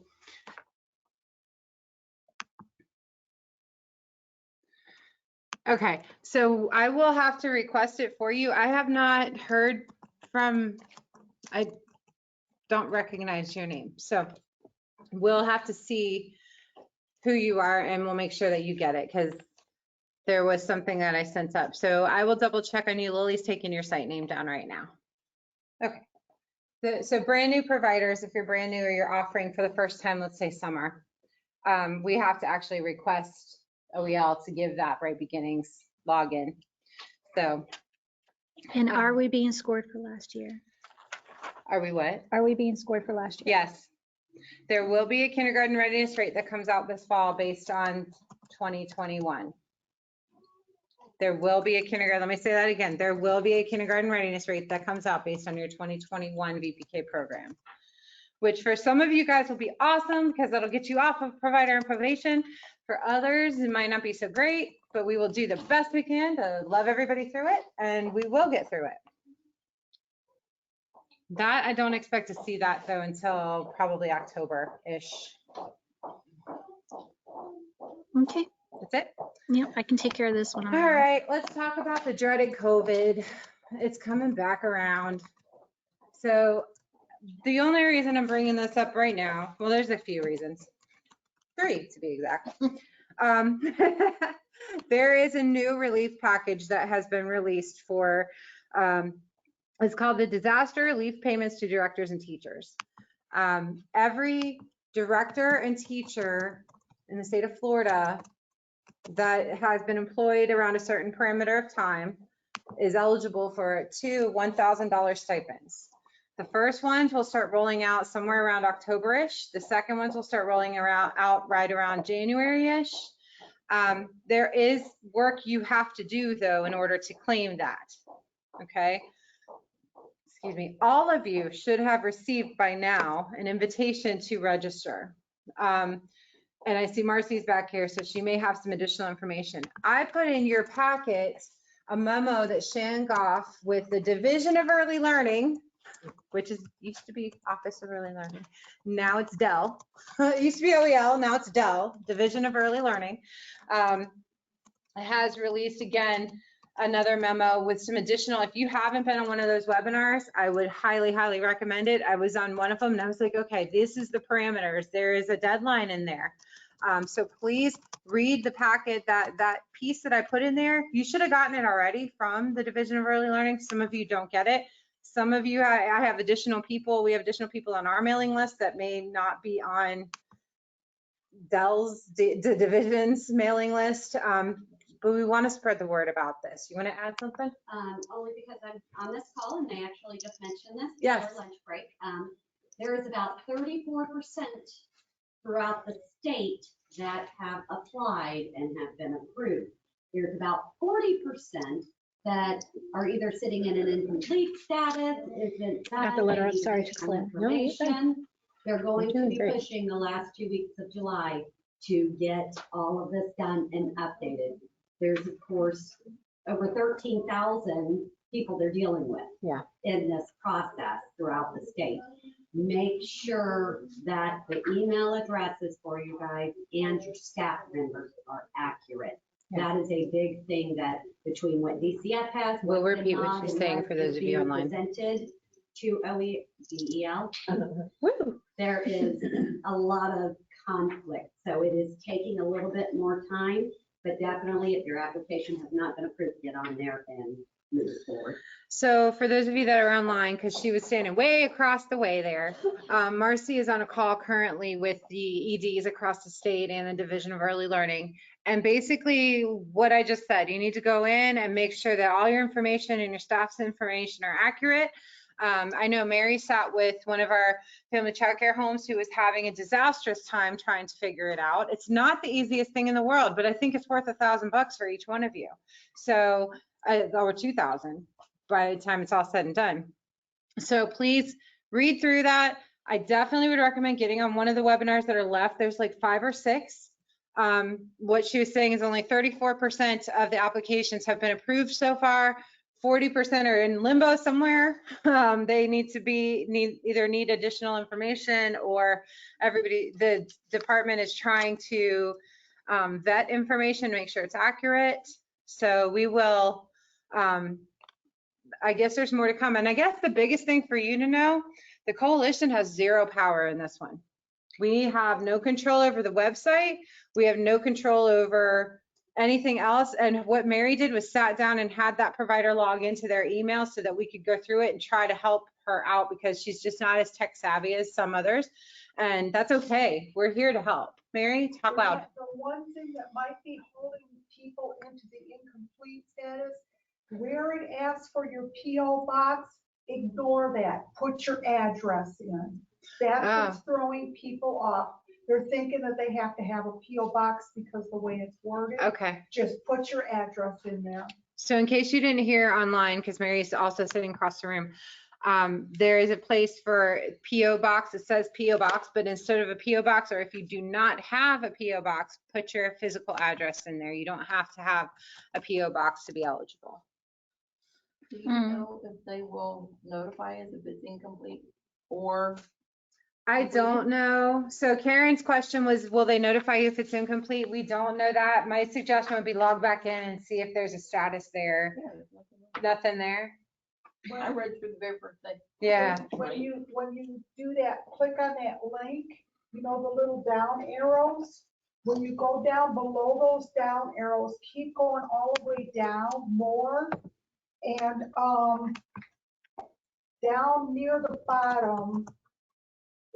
okay, so I will have to request it for you. I have not heard from, I don't recognize your name. So we'll have to see who you are and we'll make sure that you get it because there was something that I sent up. So I will double check on you. Lily's taking your site name down right now. Okay. So brand new providers, if you're brand new or you're offering for the first time, let's say summer, we have to actually request OEL to give that Bright Beginnings login. So. And are we being scored for last year? Are we what? Are we being scored for last year? Yes. There will be a kindergarten readiness rate that comes out this fall based on 2021. There will be a kindergarten, let me say that again. There will be a kindergarten readiness rate that comes out based on your 2021 VPK program. which for some of you guys will be awesome because that'll get you off of provider and probation. For others, it might not be so great, but we will do the best we can to love everybody through it, and we will get through it. That, I don't expect to see that though until probably October-ish. Okay, That's it. yep, I can take care of this one. All right, let's talk about the dreaded COVID. It's coming back around. So the only reason I'm bringing this up right now, well, there's a few reasons. 3 to be exact. There is a new relief package that has been released for, it's called the Disaster Relief Payments to Directors and Teachers. Every director and teacher in the state of Florida that has been employed around a certain parameter of time is eligible for 2 $1,000 stipends. The first ones will start rolling out somewhere around October-ish. The second ones will start rolling out right around January-ish. There is work you have to do though in order to claim that, okay? Excuse me. All of you should have received by now an invitation to register. And I see Marcy's back here, so she may have some additional information. I put in your packet a memo that Shan Goff with the Division of Early Learning, which used to be Office of Early Learning. Now it's Dell. It used to be OEL, now it's Dell, Division of Early Learning. Has released again another memo with some additional, if you haven't been on one of those webinars, I would highly, highly recommend it. I was on one of them and I was like, okay, this is the parameters. There is a deadline in there. So please read the packet, that piece that I put in there. You should have gotten it already from the Division of Early Learning. Some of you don't get it. Some of you, I have additional people. We have additional people on our mailing list that may not be on Dell's, the division's mailing list. But we want to spread the word about this. You want to add something? Only because I'm on this call and they actually just mentioned this Yes. before lunch break. There is about 34% throughout the state that have applied and have been approved. There's about 40% that are either sitting in an incomplete status, isn't Got the letter, I'm any sorry to additional Clint. No, you're good. information. They're going You're to doing be great. pushing the last 2 weeks of July to get all of this done and updated. There's of course over 13,000 people they're dealing with in this process throughout the state. Make sure that the email addresses for you guys and your staff members are accurate. That is a big thing that between what DCF has. We'll what's repeat been what on, she's and saying what for those is of you being online. Presented to OEDEL. Woo. There is a lot of conflict. So it is taking a little bit more time, but definitely if your application has not been approved, get on there and move it forward. So for those of you that are online, because she was standing way across the way there, Marcy is on a call currently with the EDs across the state and the Division of Early Learning. And basically what I just said, you need to go in and make sure that all your information and your staff's information are accurate. I know Mary sat with one of our family child care homes who was having a disastrous time trying to figure it out. It's not the easiest thing in the world, but I think it's worth $1,000 for each one of you. So, or 2,000 by the time it's all said and done. So please read through that. I definitely would recommend getting on one of the webinars that are left. There's like 5 or 6. What she was saying is only 34% of the applications have been approved so far. 40% are in limbo somewhere. They either need additional information, or the department is trying to vet information, make sure it's accurate. So we will, I guess there's more to come. And I guess the biggest thing for you to know, the coalition has 0 power in this one. We have no control over the website. We have no control over anything else. And what Mary did was sat down and had that provider log into their email so that we could go through it and try to help her out, because she's just not as tech savvy as some others. And that's okay. We're here to help. Mary, talk loud. The one thing that might be holding people into the incomplete status, where it asks for your PO box, ignore that. Put your address in. That's what's throwing people off. They're thinking that they have to have a PO box because the way it's worded. Okay. Just put your address in there. So in case you didn't hear online, because Mary's also sitting across the room, There is a place for PO box. It says PO box, but instead of a PO box, or if you do not have a PO box, put your physical address in there. You don't have to have a PO box to be eligible. Do you know if they will notify us if it's incomplete or? I don't know. So Karen's question was, will they notify you if it's incomplete? We don't know that. My suggestion would be log back in and see if there's a status there. Yeah, there's nothing Nothing there? there. I read through the very first day. Yeah. When you do that, click on that link, you know, the little down arrows. When you go down below those down arrows, keep going all the way down more. And down near the bottom,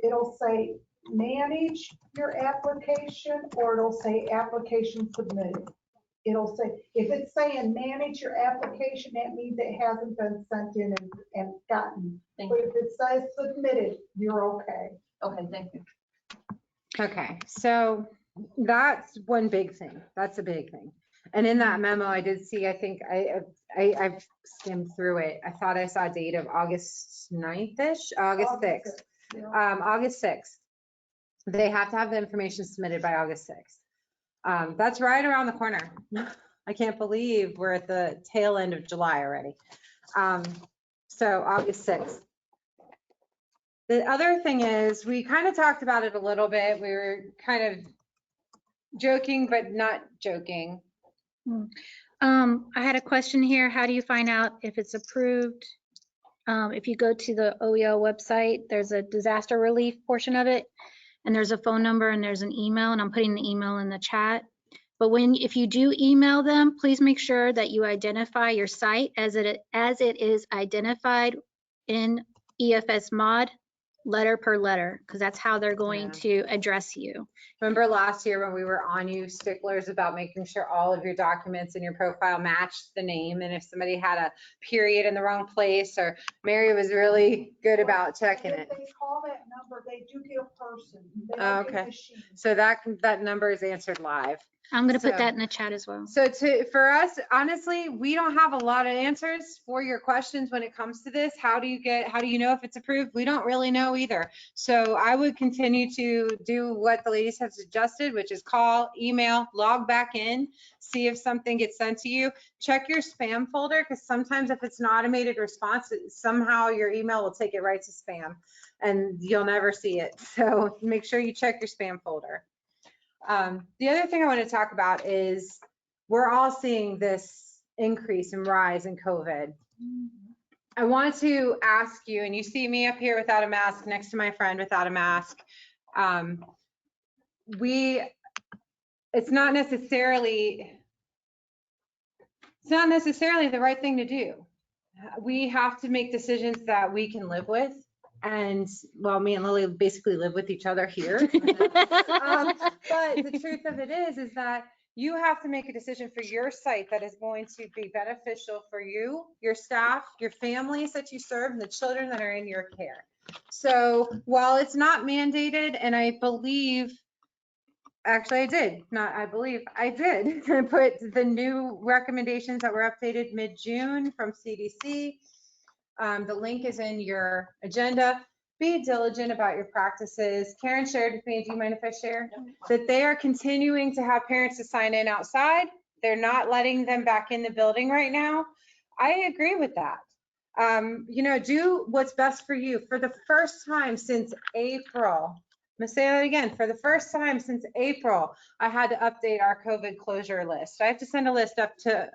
it'll say manage your application, or it'll say application submitted. It'll say, if it's saying manage your application, that means it hasn't been sent in and gotten. Thank But you. if it says submitted, you're okay. Okay, thank you. Okay, so that's one big thing. That's a big thing. And in that memo, I did see, I think I've skimmed through it. I thought I saw a date of August 9th-ish, August 6th. August 6th. They have to have the information submitted by August 6th. That's right around the corner. I can't believe we're at the tail end of July already. So August 6th. The other thing is, we kind of talked about it a little bit. We were kind of joking, but not joking. I had a question here. How do you find out if it's approved? If you go to the OEO website, there's a disaster relief portion of it, and there's a phone number and there's an email, and I'm putting the email in the chat. But if you do email them, please make sure that you identify your site as it is identified in EFS mod, letter per letter, because that's how they're going to address you. Remember last year when we were on you sticklers about making sure all of your documents in your profile matched the name, and if somebody had a period in the wrong place, or Mary was really good about checking it. If they call that number, they do get a person. They don't get a Okay. machine. So that number is answered live. I'm going to put So- that in the chat as well. So for us, honestly, we don't have a lot of answers for your questions when it comes to this. How do you know if it's approved? We don't really know either. So I would continue to do what the ladies have suggested, which is call, email, log back in, see if something gets sent to you. Check your spam folder, because sometimes if it's an automated response, somehow your email will take it right to spam and you'll never see it. So make sure you check your spam folder. The other thing I want to talk about is we're all seeing this increase and rise in COVID. I want to ask you, and you see me up here without a mask next to my friend without a mask. It's not necessarily the right thing to do. We have to make decisions that we can live with. And well, me and Lily basically live with each other here. But the truth of it is that you have to make a decision for your site that is going to be beneficial for you, your staff, your families that you serve, and the children that are in your care. So while it's not mandated, and I believe, actually I did put the new recommendations that were updated mid-June from CDC. The link is in your agenda. Be diligent about your practices. Karen shared with me, do you mind if I share? That they are continuing to have parents to sign in outside. They're not letting them back in the building right now. I agree with that. Do what's best for you. For the first time since April, I'm gonna say that again, for the first time since April, I had to update our COVID closure list. I have to send a list up to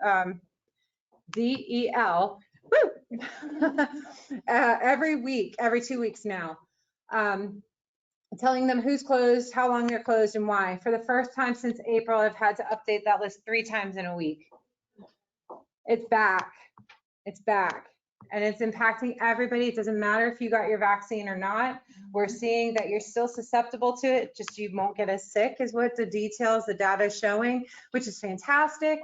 DEL every week, every 2 weeks now, telling them who's closed, how long they're closed, and why. For the first time since April, I've had to update that list 3 times in a week. It's back. It's back. And it's impacting everybody. It doesn't matter if you got your vaccine or not. We're seeing that you're still susceptible to it, just you won't get as sick, is what the data is showing, which is fantastic.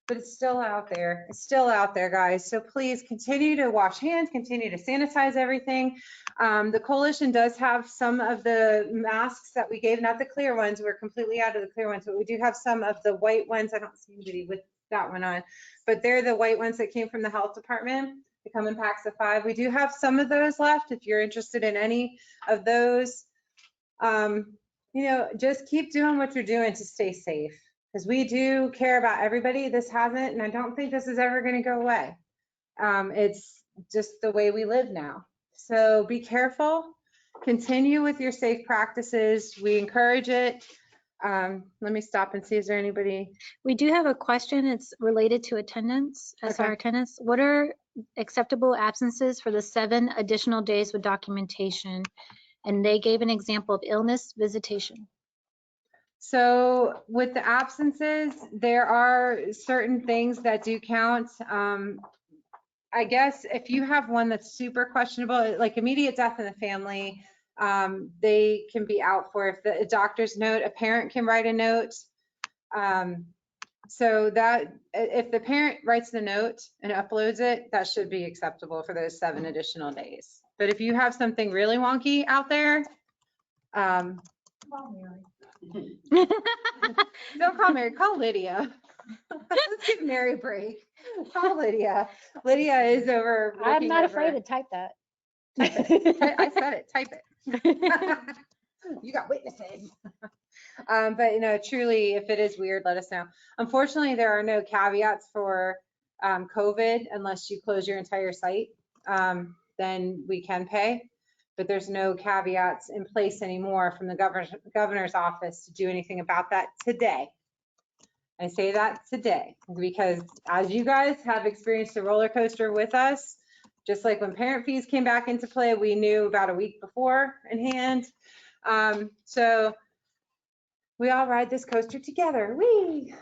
But it's still out there. It's still out there, guys. So please continue to wash hands, continue to sanitize everything. The coalition does have some of the masks that we gave, not the clear ones. We're completely out of the clear ones, but we do have some of the white ones. I don't see anybody with that one on, but they're the white ones that came from the health department. They come in packs of 5. We do have some of those left if you're interested in any of those. Just keep doing what you're doing to stay safe, because we do care about everybody. This hasn't, and I don't think this is ever going to go away. It's just the way we live now. So be careful. Continue with your safe practices. We encourage it. Let me stop and see, is there anybody? We do have a question. It's related to attendance, SR Okay. attendance. What are acceptable absences for the 7 additional days with documentation? And they gave an example of illness, visitation. So with the absences, there are certain things that do count. I guess if you have one that's super questionable, like immediate death in the family, they can be out for. If the doctor's note, a parent can write a note. So that if the parent writes the note and uploads it, that should be acceptable for those 7 additional days. But if you have something really wonky out there, Call Mary. don't call Mary, call Lydia. Let's give Mary a break. Call Lydia. Lydia is over. I'm not afraid to to type that. type it. I said it, type it. You got witnesses. But truly, if it is weird, let us know. Unfortunately, there are no caveats for COVID unless you close your entire site. Then we can pay. But there's no caveats in place anymore from the governor's office to do anything about that today. I say that today because as you guys have experienced a roller coaster with us, just like when parent fees came back into play, we knew about a week before in hand. So we all ride this coaster together. Whee!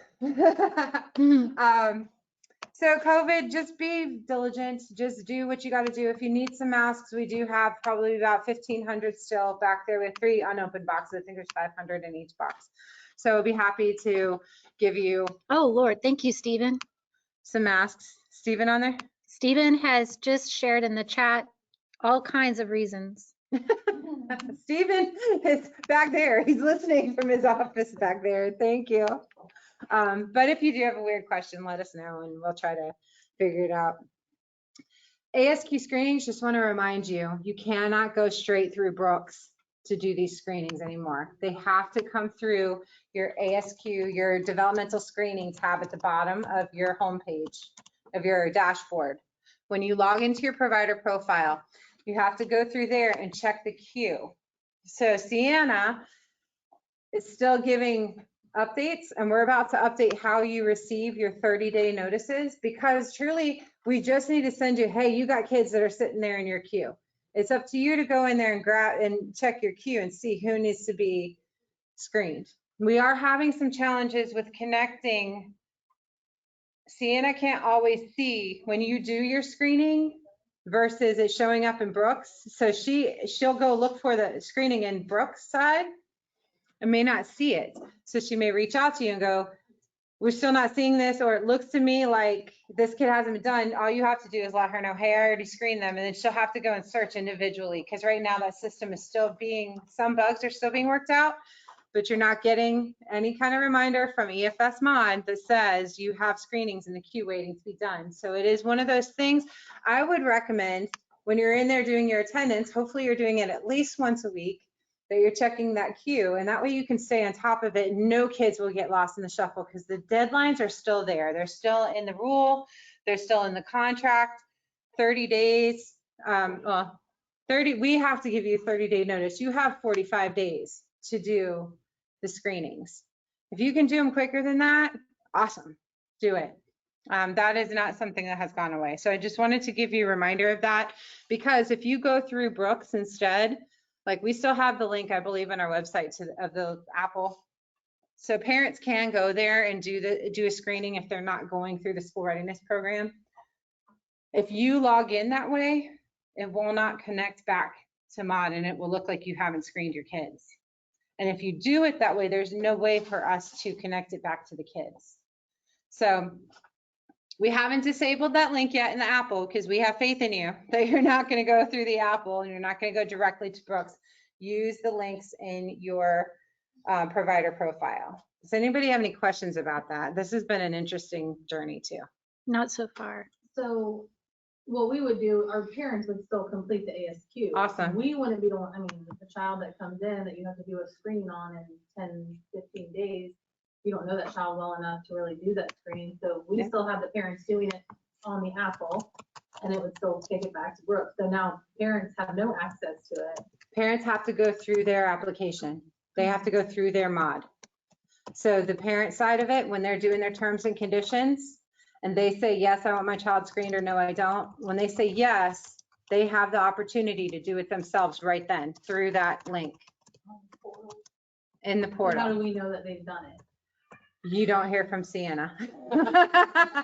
So COVID, just be diligent, just do what you got to do. If you need some masks, we do have probably about 1,500 still back there with 3 unopened boxes. I think there's 500 in each box. So I'll be happy to give you. Oh, Lord. Thank you, Stephen. Some masks. Stephen on there? Stephen has just shared in the chat all kinds of reasons. Stephen is back there. He's listening from his office back there. Thank you. But if you do have a weird question, let us know and we'll try to figure it out. Asq Screenings, just want to remind you, you cannot go straight through Brooks to do these screenings anymore. They have to come through your Asq, your developmental screening tab at the bottom of your homepage, of your dashboard. When you log into your provider profile, you have to go through there and check the queue. So Sienna is still giving updates, and we're about to update how you receive your 30-day notices, because truly we just need to send you, hey, you got kids that are sitting there in your queue. It's up to you to go in there and grab and check your queue and see who needs to be screened. We are having some challenges with connecting. Sienna can't always see when you do your screening versus it showing up in Brooks. So she'll go look for the screening in Brooks side and may not see it. So she may reach out to you and go, we're still not seeing this, or it looks to me like this kid hasn't been done. All you have to do is let her know, hey, I already screened them. And then she'll have to go and search individually, because right now that system is still some bugs are still being worked out, but you're not getting any kind of reminder from EFS Mod that says you have screenings in the queue waiting to be done. So it is one of those things I would recommend when you're in there doing your attendance. Hopefully you're doing it at least once a week, that you're checking that queue, and that way you can stay on top of it. No kids will get lost in the shuffle, because the deadlines are still there. They're still in the rule. They're still in the contract. 30 days. Well, 30. We have to give you 30-day notice. You have 45 days to do the screenings. If you can do them quicker than that, awesome. Do it. That is not something that has gone away. So I just wanted to give you a reminder of that, because if you go through Brooks instead, like we still have the link, I believe, on our website of the Apple. So parents can go there and do a screening if they're not going through the school readiness program. If you log in that way, it will not connect back to Mod, and it will look like you haven't screened your kids. And if you do it that way, there's no way for us to connect it back to the kids. So we haven't disabled that link yet in the Apple, because we have faith in you that you're not going to go through the Apple and you're not going to go directly to Brooks. Use the links in your provider profile. Does anybody have any questions about that? This has been an interesting journey too. Not so far. So what we would do, our parents would still complete the ASQ. Awesome. We wouldn't be the one, I mean, the child that comes in that you have to do a screening on in 10, 15 days, you don't know that child well enough to really do that screening. So we Yeah. still have the parents doing it on the Apple, and it would still take it back to Brooke. So now parents have no access to it. Parents have to go through their application. They have to go through their mod. So the parent side of it, when they're doing their terms and conditions, and they say, yes, I want my child screened, or no, I don't. When they say yes, they have the opportunity to do it themselves right then through that link in the How portal. do we know that they've done it? You don't hear from Sienna. Yeah,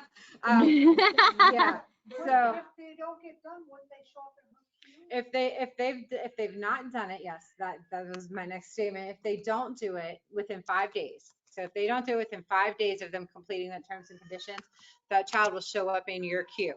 so If they don't get done, when they show up in if they've not done it, yes, that was my next statement. If they don't do it within 5 days, so if they don't do it within 5 days of them completing the terms and conditions, that child will show up in your queue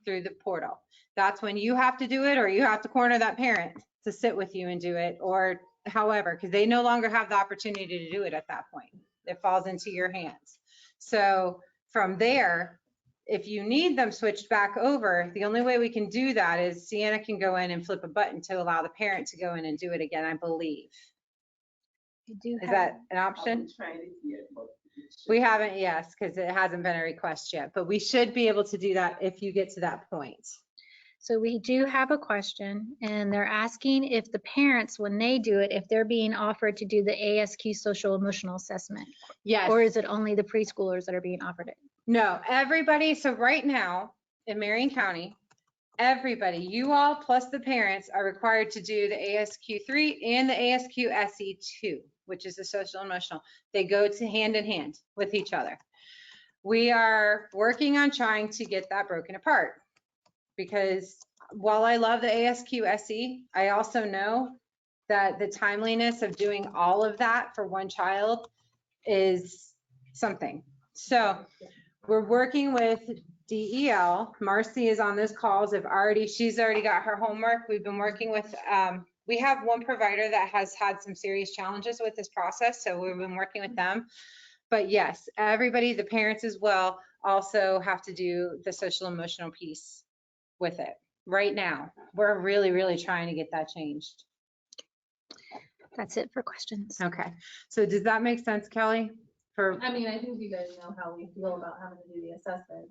through the portal. That's when you have to do it, or you have to corner that parent to sit with you and do it, or however, because they no longer have the opportunity to do it at that point. It falls into your hands. So from there, if you need them switched back over, the only way we can do that is Sienna can go in and flip a button to allow the parent to go in and do it again, I believe. I do Is have, that an option? Tried it yet, but We haven't, yes, because it hasn't been a request yet, but we should be able to do that if you get to that point. so we do have a question, and they're asking if the parents, when they do it, if they're being offered to do the ASQ social emotional assessment, Yes. or is it only the preschoolers that are being offered it? No, everybody, so right now in Marion County, everybody, you all plus the parents are required to do the ASQ3 and the ASQ SE2, which is the social emotional. They go to hand in hand with each other. We are working on trying to get that broken apart, because while I love the ASQ SE, I also know that the timeliness of doing all of that for one child is something. So we're working with DEL. Marcy is on those calls. She's already got her homework. We've been working with, we have one provider that has had some serious challenges with this process, so we've been working with them. But yes, everybody, the parents as well, also have to do the social emotional piece with it. Right now, we're really, really trying to get that changed. That's it for questions. Okay, so does that make sense, Kelly? I mean, I think you guys know how we feel about having to do the assessment,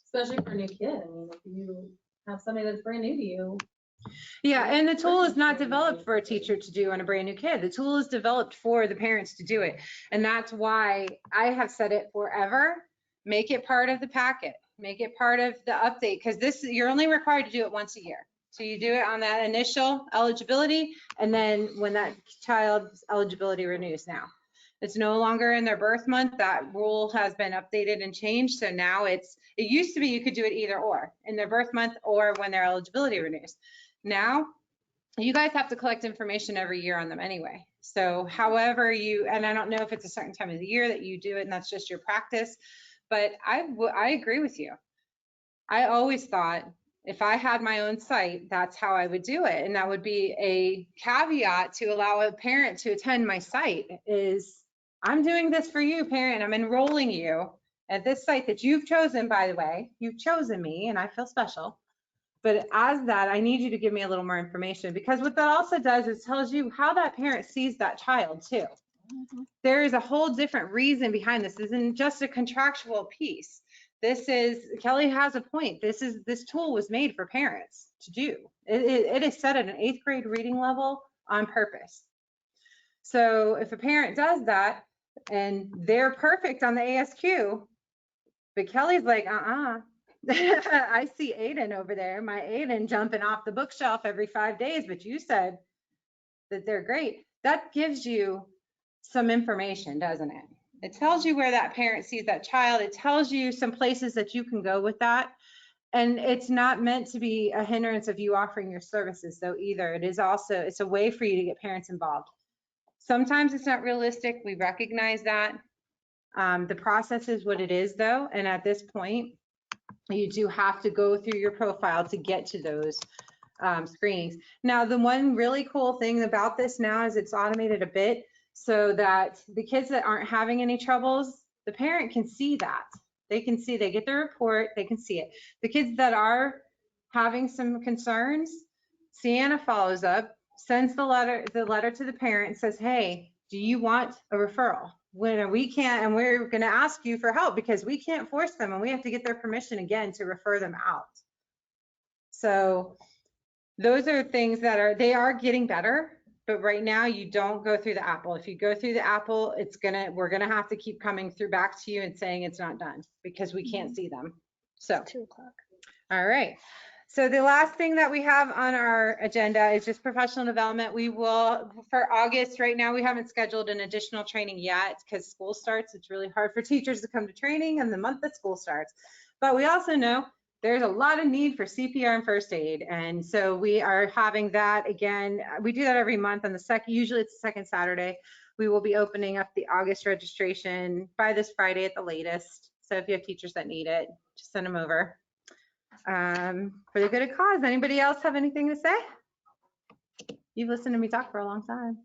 especially for a new kid. I mean, if you have somebody that's brand new to you. Yeah, and the tool is not developed for a teacher to do on a brand new kid. The tool is developed for the parents to do it. And that's why I have said it forever. Make it part of the packet. Make it part of the update, because you're only required to do it once a year. So you do it on that initial eligibility, and then when that child's eligibility renews now. It's no longer in their birth month. That rule has been updated and changed. So now it used to be you could do it either or, in their birth month or when their eligibility renews. Now, you guys have to collect information every year on them anyway. So however and I don't know if it's a certain time of the year that you do it and that's just your practice, but I agree with you. I always thought if I had my own site, that's how I would do it. And that would be a caveat to allow a parent to attend my site is, I'm doing this for you, parent. I'm enrolling you at this site that you've chosen, by the way. You've chosen me and I feel special. But as that, I need you to give me a little more information, because what that also does is tells you how that parent sees that child too. There is a whole different reason behind this. This isn't just a contractual piece. Kelly has a point. This tool was made for parents to do. It is set at an 8th grade reading level on purpose. So if a parent does that and they're perfect on the ASQ, but Kelly's like, I see Aiden over there, my Aiden jumping off the bookshelf every 5 days, but you said that they're great. That gives you some information, doesn't it? It tells you where that parent sees that child. It tells you some places that you can go with that. And it's not meant to be a hindrance of you offering your services though either. It's a way for you to get parents involved. Sometimes it's not realistic. We recognize that. The process is what it is though. And at this point, you do have to go through your profile to get to those screenings. Now, the one really cool thing about this now is it's automated a bit so that the kids that aren't having any troubles, the parent can see that. They can see, they get the report, they can see it. The kids that are having some concerns, Sienna follows up, sends the letter to the parent, says, hey, do you want a referral? When we can't, and we're going to ask you for help because we can't force them and we have to get their permission again to refer them out. So those are things that they are getting better, but right now you don't go through the apple. If you go through the apple, we're going to have to keep coming through back to you and saying it's not done because we can't see them. So 2 o'clock. all right. So the last thing that we have on our agenda is just professional development. We will, for August, right now, we haven't scheduled an additional training yet because school starts. It's really hard for teachers to come to training in the month that school starts. But we also know there's a lot of need for CPR and first aid. And so we are having that again. We do that every month on the second, usually it's the second Saturday. We will be opening up the August registration by this Friday at the latest. So if you have teachers that need it, just send them over. For the good of cause. Anybody else have anything to say? You've listened to me talk for a long time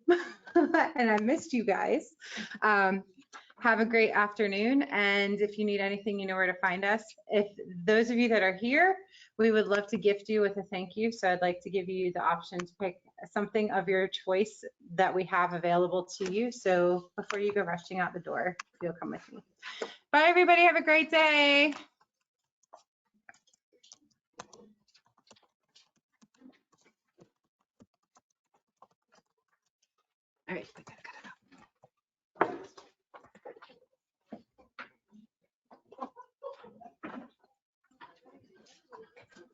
and I missed you guys. Have a great afternoon. And if you need anything, you know where to find us. If those of you that are here, we would love to gift you with a thank you. So I'd like to give you the option to pick something of your choice that we have available to you. So before you go rushing out the door, you'll come with me. Bye, everybody. Have a great day. All right.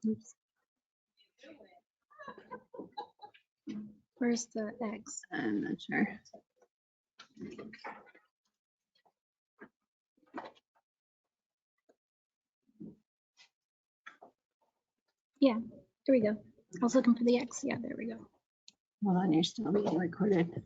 Oops. Where's the X? I'm not sure. Yeah, there we go. I was looking for the X. Yeah, there we go. Hold on, you're still being recorded.